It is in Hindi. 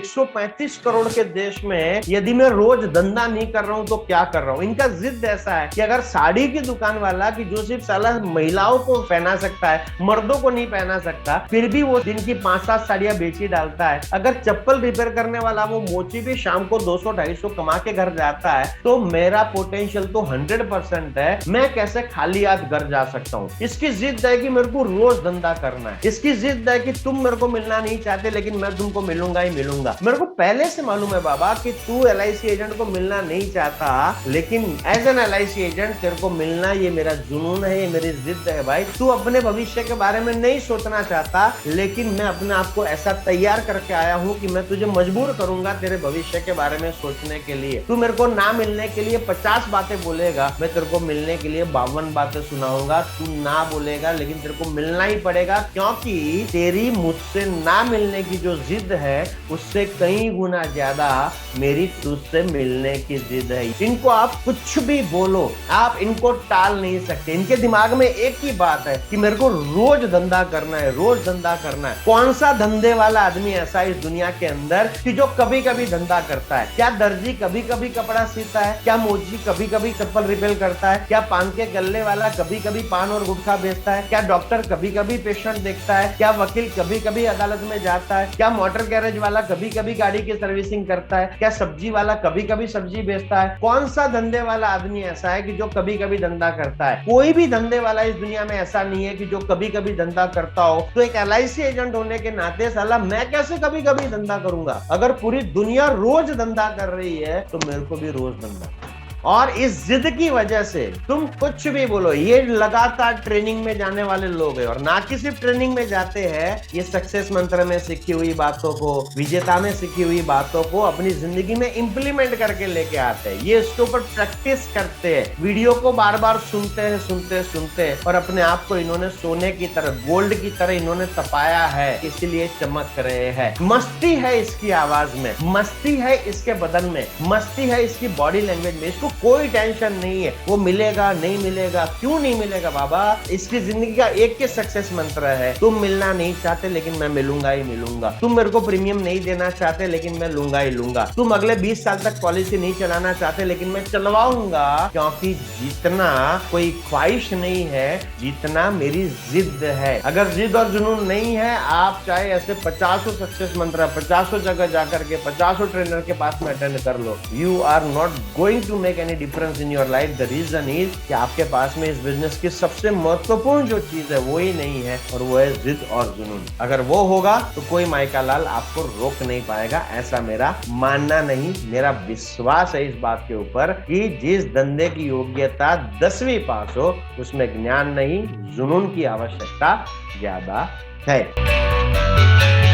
135 करोड़ के देश में यदि मैं रोज धंधा नहीं कर रहा हूं तो क्या कर रहा हूं। इनका जिद ऐसा है कि अगर साड़ी की दुकान वाला कि जो सिर्फ साला महिलाओं को पहना सकता है, मर्दों को नहीं पहना सकता, फिर भी वो दिन की 5-7 साड़ियां बेची डालता है। अगर चप्पल रिपेयर करने वाला वो मोची भी शाम को 200-250 कमा के घर जाता है, तो मेरा पोटेंशियल तो 100% है। मैं कैसे खाली हाथ घर जा सकता हूं। इसकी जिद है कि मेरे को रोज धंधा करना है। इसकी जिद है कि तुम मेरे को मिलना नहीं चाहते, लेकिन मैं तुमको मिलूंगा ही मिलूंगा। मेरे को पहले से मालूम है बाबा कि तू एलआईसी एजेंट को मिलना नहीं चाहता, लेकिन एज एन एलआईसी एजेंट तेरे को मिलना ये मेरा जुनून है, ये मेरी जिद है भाई। तू अपने भविष्य के बारे में नहीं सोचना चाहता, लेकिन मैं अपने आप को ऐसा तैयार करके आया हूं कि मैं तुझे मजबूर करूंगा तेरे भविष्य के बारे में सोचने के लिए। तू मेरे को ना मिलने के लिए 50 बातें बोलेगा, मैं तेरे को मिलने के लिए 52 बातें सुनाऊंगा। तू ना बोलेगा, लेकिन तेरे को मिलना ही पड़ेगा, क्योंकि तेरी मुझसे ना मिलने की जो जिद है उससे कई गुना ज्यादा मेरी तुझसे मिलने की जिद है। इनको आप कुछ भी बोलो, आप इनको टाल नहीं सकते। इनके दिमाग में एक ही बात है कि मेरे को रोज धंधा करना है, रोज धंधा करना है। कौन सा धंधे वाला आदमी ऐसा है इस दुनिया के अंदर कि जो कभी कभी धंधा करता है? क्या दर्जी कभी कभी कपड़ा सीता है? क्या मोची कभी कभी चप्पल रिपेयर करता है? क्या पान के गल्ले वाला कभी कभी पान और गुटखा बेचता है? क्या डॉक्टर कभी कभी पेशेंट देखता है? क्या वकील कभी कभी अदालत में जाता है? क्या मोटर गैरेज वाला कभी कभी गाड़ी की सर्विसिंग करता है? क्या सब्जी वाला कभी कभी सब्जी बेचता है? कौन सा धंधे वाला आदमी ऐसा है कि जो कभी कभी धंधा करता है? कोई भी धंधे वाला इस दुनिया में ऐसा नहीं है कि जो कभी कभी धंधा करता हो। तो एक एलआईसी एजेंट होने के नाते साला मैं कैसे कभी कभी धंधा करूंगा? अगर पूरी दुनिया रोज धंधा कर रही है तो मेरे को भी रोज धंधा। और इस जिद की वजह से तुम कुछ भी बोलो, ये लगातार ट्रेनिंग में जाने वाले लोग हैं, और ना कि सिर्फ ट्रेनिंग में जाते हैं, ये सक्सेस मंत्र में सीखी हुई बातों को, विजेता में सीखी हुई बातों को अपनी जिंदगी में इंप्लीमेंट करके लेके आते हैं। ये इसके ऊपर प्रैक्टिस करते हैं, वीडियो को बार बार सुनते हैं, और अपने आप को इन्होंने सोने की तरह, गोल्ड की तरह इन्होंने तपाया है, इसीलिए चमक रहे हैं। मस्ती है इसकी आवाज में, मस्ती है इसके बदन में, मस्ती है इसकी बॉडी लैंग्वेज में। इसको कोई टेंशन नहीं है वो मिलेगा नहीं मिलेगा। क्यों नहीं मिलेगा बाबा? इसकी जिंदगी का एक के सक्सेस मंत्र है, तुम मिलना नहीं चाहते लेकिन मैं मिलूंगा ही मिलूंगा। तुम मेरे को प्रीमियम नहीं देना चाहते लेकिन मैं लूंगा ही लूंगा। तुम अगले 20 साल तक पॉलिसी नहीं चलाना चाहते लेकिन मैं चलवाऊंगा, क्योंकि जीतना कोई ख्वाहिश नहीं है, जीतना मेरी जिद है। अगर जिद और जुनून नहीं है, आप चाहे ऐसे 50 सक्सेस मंत्र 50 जगह जाकर के 50 ट्रेनर के पास में अटेंड कर लो, you are not going to make any difference in your life. The reason is कि आपके पास में इस बिजनेस की सबसे महत्वपूर्ण जो चीज है वो ही नहीं है, और वो है जिद और जुनून। अगर वो होगा तो कोई माइका लाल आपको रोक नहीं पाएगा, ऐसा मेरा मानना नहीं, मेरा विश्वास है इस बात के ऊपर कि जिस धंधे की योग्यता 10वीं पास हो उसमें ज्ञान नहीं जुनून की आवश्यकता ज्यादा है।